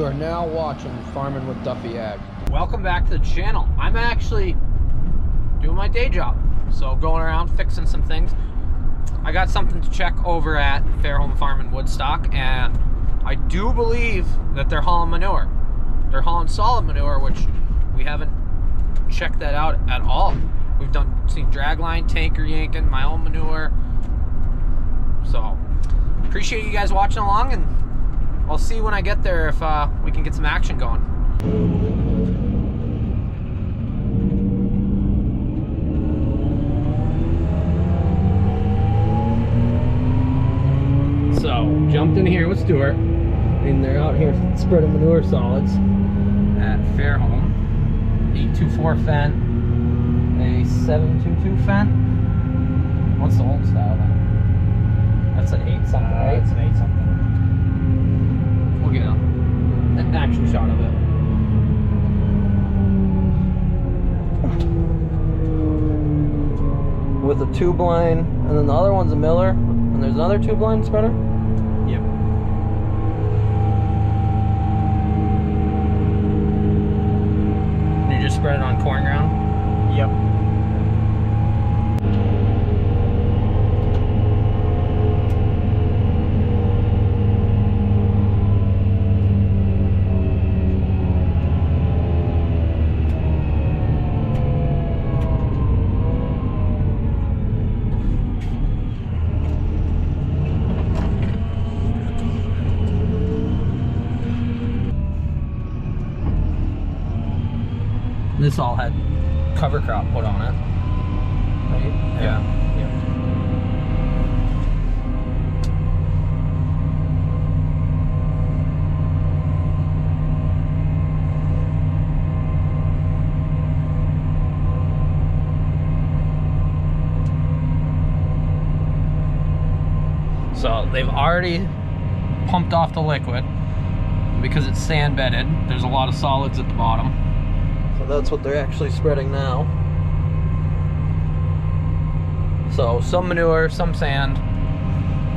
You are now watching Farming with Duffy Ag. Welcome back to the channel. I'm actually doing my day job, so going around fixing some things. I got something to check over at Fairholme Farm in Woodstock, and I do believe that they're hauling manure. They're hauling solid manure, which we haven't checked that out at all. We've seen dragline, tanker yanking, my own manure. So appreciate you guys watching along, and I'll see when I get there if we can get some action going. So, jumped in here with Stuart, and they're out here spreading manure solids at Fairholme. 824 Fendt, a 722 Fendt. What's the old style then? That's an 8 something, right? It's an 8 something. We'll get an action shot of it. With a tube line, and then the other one's a Miller, and there's another tube line spreader? Yep. And you just spread it on corn ground? Yep. This all had cover crop put on it, right? Yeah. So they've already pumped off the liquid because it's sand bedded. There's a lot of solids at the bottom. So that's what they're actually spreading now. So some manure, some sand,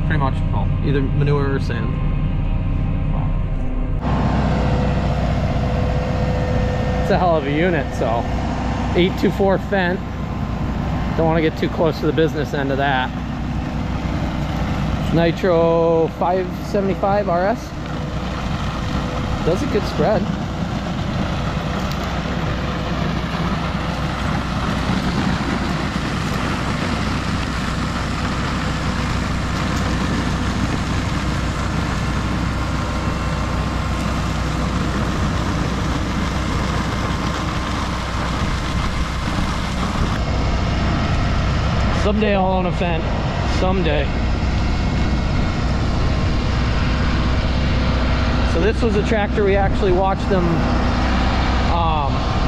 pretty much, well, either manure or sand. It's a hell of a unit. So 824 Fendt. Don't want to get too close to the business end of that. Nitro 575 RS. Does a good spread. Someday I'll own a Fendt. Someday. So this was a tractor we actually watched them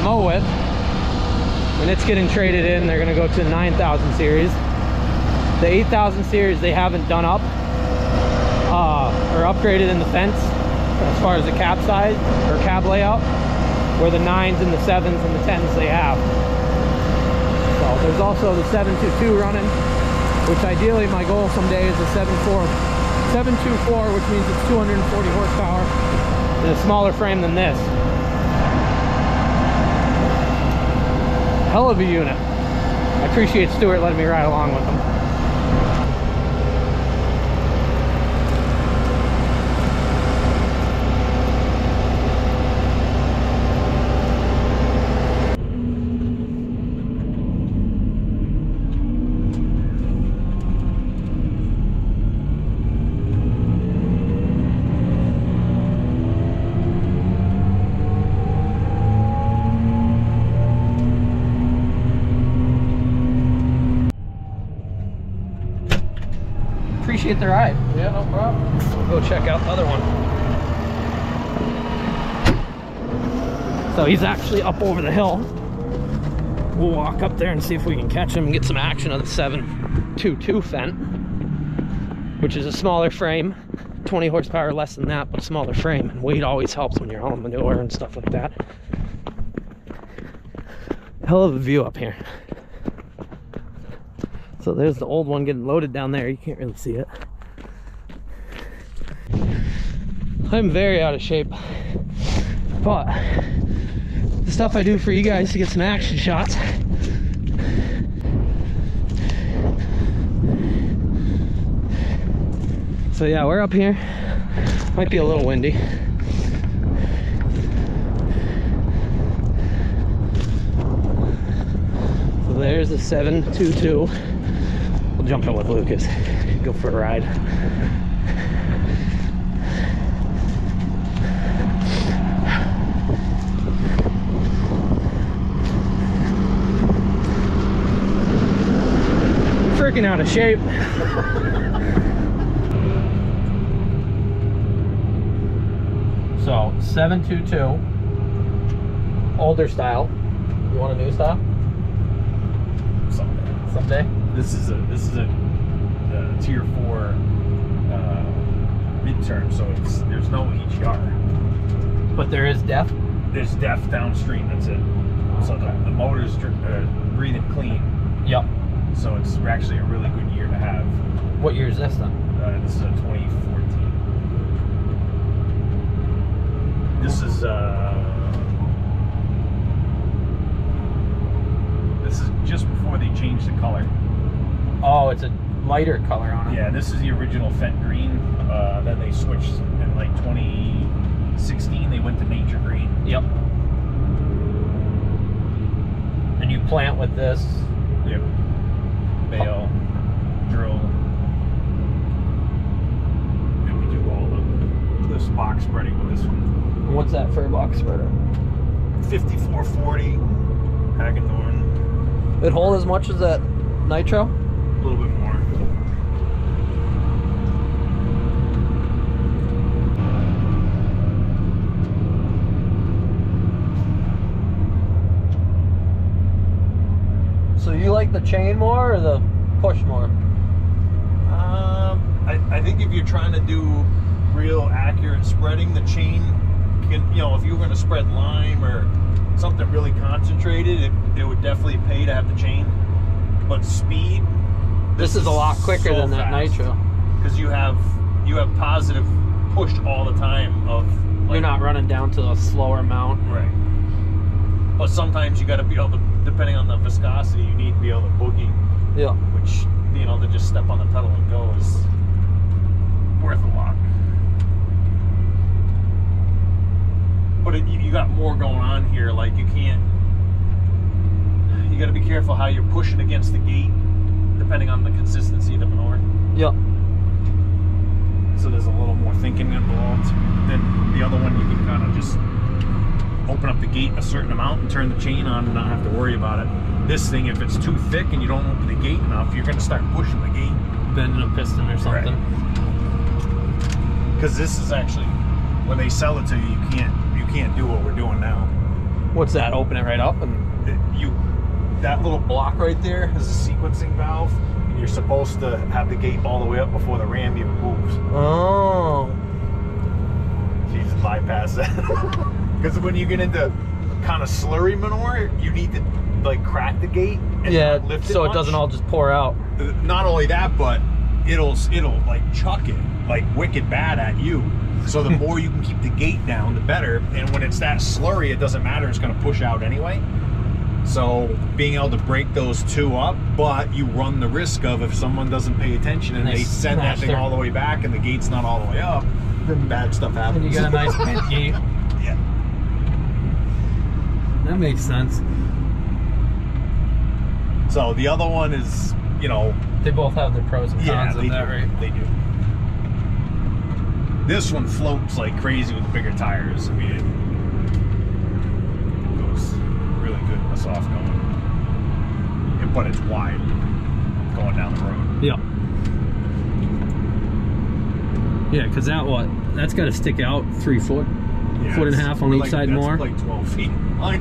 mow with. And it's getting traded in. They're going to go to the 9000 series. The 8000 series they haven't done up or upgraded in the fence as far as the cab size or cab layout, where the 9s and the 7s and the 10s they have. So there's also the 722 running, which ideally my goal someday is a 724, which means it's 240 horsepower and a smaller frame than this. Hell of a unit. I appreciate Stuart letting me ride along with him. Appreciate the ride. Yeah, no problem. We'll go check out the other one. So he's actually up over the hill. We'll walk up there and see if we can catch him and get some action of the 722 Fendt, which is a smaller frame, 20 horsepower less than that, but a smaller frame. And weight always helps when you're hauling manure and stuff like that. Hell of a view up here. So there's the old one getting loaded down there. You can't really see it. I'm very out of shape. But the stuff I do for you guys to get some action shots. So yeah, we're up here. Might be a little windy. So there's a 722. We'll jump in with Lucas. Go for a ride. Freaking out of shape. So 722, older style. You want a new style? Someday. This is a tier 4 midterm, so there's no HER. But there is depth. There's depth downstream. That's it. So the motor's breathing clean. Yep. So it's actually a really good year to have. What year is this then? This is a 2014. This is just before they changed the color. Oh, it's a lighter color on it. Yeah, this is the original Fendt green. Then they switched in like 2016. They went to nature green. Yep. And you plant with this. Yep. Bale, drill. And we do all this box spreading with this one. What's that for a box spreader? 5440 Hagedorn. It hold as much as that nitro? A little bit more. So you like the chain more or the push more? I think if you're trying to do real accurate spreading, the chain can, you know, if you were going to spread lime or something really concentrated, it would definitely pay to have the chain. But speed, This is a lot quicker than that nitro. because you have positive push all the time of like, You're not running down to a slower mount. right. But sometimes you got to be able to, depending on the viscosity, you need to be able to boogie, Yeah. which, you know, to just step on the pedal and go is worth a lot. But you got more going on here. Like you got to be careful how you're pushing against the gate, depending on the consistency of the manure. Yeah. So there's a little more thinking involved. Then the other one, you can kind of just open up the gate a certain amount and turn the chain on and not have to worry about it. This thing, if it's too thick and you don't open the gate enough, you're going to start pushing the gate. Bending a piston or something. Because this is actually, when they sell it to you, you can't do what we're doing now. What's that? Open it right up and That little block right there is a sequencing valve, and you're supposed to have the gate all the way up before the ram even moves. oh. So you just bypass that. Because when you get into kind of slurry manure, you need to like crack the gate and not lift it so much. it doesn't all just pour out. Not only that, but it'll like chuck it like wicked bad at you. So the more you can keep the gate down, the better. And when it's that slurry, it doesn't matter. It's going to push out anyway. So being able to break those two up, but you run the risk of if someone doesn't pay attention and they send that thing all the way back and the gate's not all the way up, then bad stuff happens. And you got a nice bent gate. Yeah. That makes sense. So the other one is, you know, They both have their pros and cons of that, right? They do. This one floats like crazy with the bigger tires. I mean, it goes really good in the soft going. But it's wide going down the road. Yeah. Yeah, because that's got to stick out 3 foot, Yeah, foot and a it's half on each side that's more. like 12 feet. Like,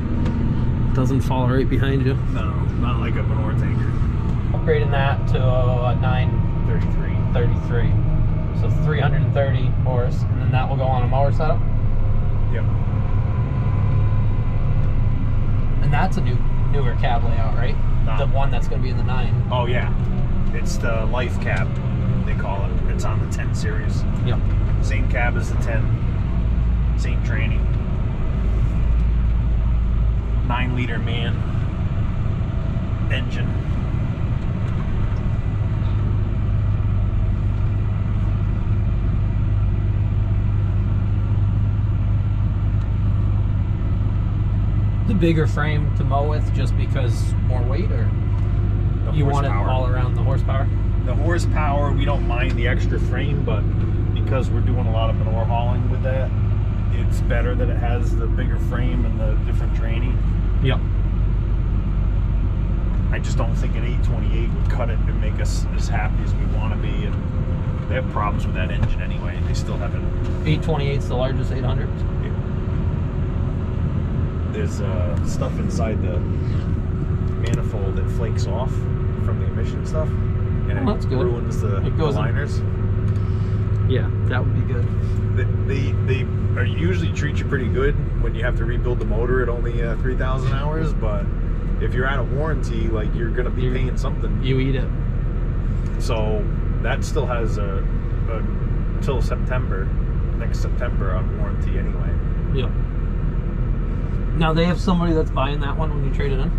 Doesn't fall right behind you. no, not like a manure tanker. Upgrading that to a 933. So 330 horse, and then that will go on a mower setup. Yep. And that's a newer cab layout, right? No. The one that's going to be in the 9. Oh yeah, it's the life cab, they call it. It's on the 10 series. Yep. Same cab as the 10. Same training. 9-liter man engine. The bigger frame to mow with just because more weight, or you want it all around the horsepower? The horsepower, we don't mind the extra frame, but because we're doing a lot of manure hauling with that, it's better that it has the bigger frame and the different training. Yep. I just don't think an 828 would cut it and make us as happy as we want to be, and they have problems with that engine anyway. They still haven't. 828's the largest 800. Yeah. There's stuff inside the manifold that flakes off from the emission stuff, and it ruins the liners. Yeah, that would be good. They usually treat you pretty good when you have to rebuild the motor at only 3,000 hours, but if you're out of warranty, like, you're gonna be paying something. You eat it. So that still has till September, next September, on warranty anyway. Yeah. Now they have somebody that's buying that one when you trade it in?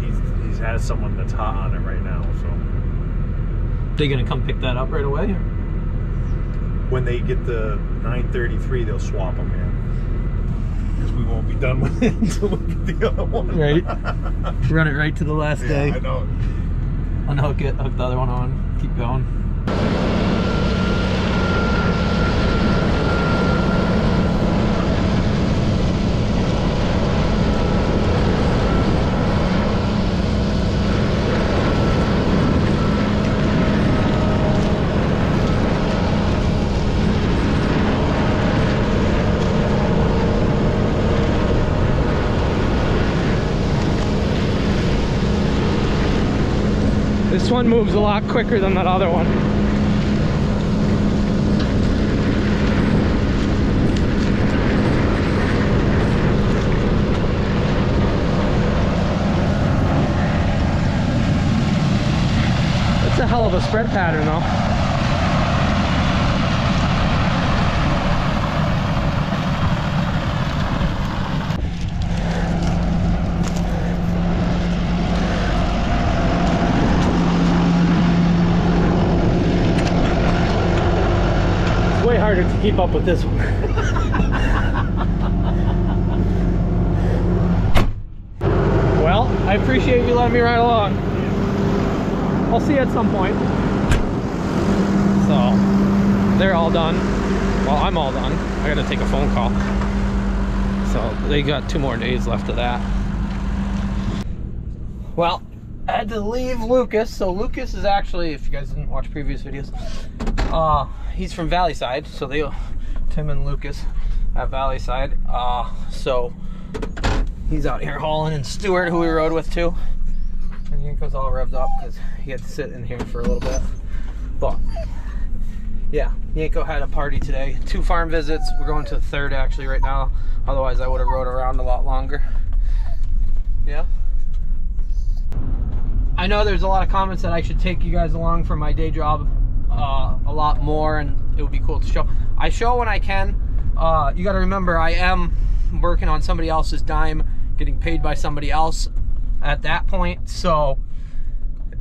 He has someone that's hot on it right now, so. They gonna come pick that up right away? Or? When they get the 933, they'll swap them, man. Because we won't be done with it until we get the other one. Right. Run it right to the last day. I know. Unhook it, hook the other one on, keep going. This one moves a lot quicker than that other one. That's a hell of a spread pattern though. Way harder to keep up with this one. Well, I appreciate you letting me ride along. I'll see you at some point. So, they're all done. Well, I'm all done. I gotta take a phone call. So, they got 2 more days left of that. Well, I had to leave Lucas. So, Lucas is actually, if you guys didn't watch previous videos, he's from Valley Side, so Tim and Lucas at Valley Side. So he's out here hauling, and Stuart, who we rode with too. And Yanko's all revved up because he had to sit in here for a little bit. But yeah, Yanko had a party today. 2 farm visits. We're going to the 3rd actually right now. Otherwise, I would have rode around a lot longer. Yeah. I know there's a lot of comments that I should take you guys along for my day job a lot more, and it would be cool to show. I show when I can. You got to remember, I am working on somebody else's dime, getting paid by somebody else at that point, so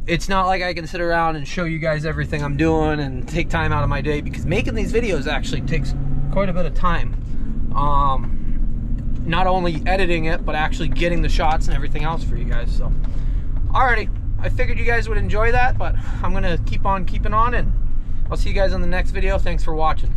it's not like I can sit around and show you guys everything I'm doing and take time out of my day, because making these videos actually takes quite a bit of time. Not only editing it, but actually getting the shots and everything else for you guys. So alrighty, I figured you guys would enjoy that, but I'm gonna keep on keeping on, and I'll see you guys in the next video. Thanks for watching.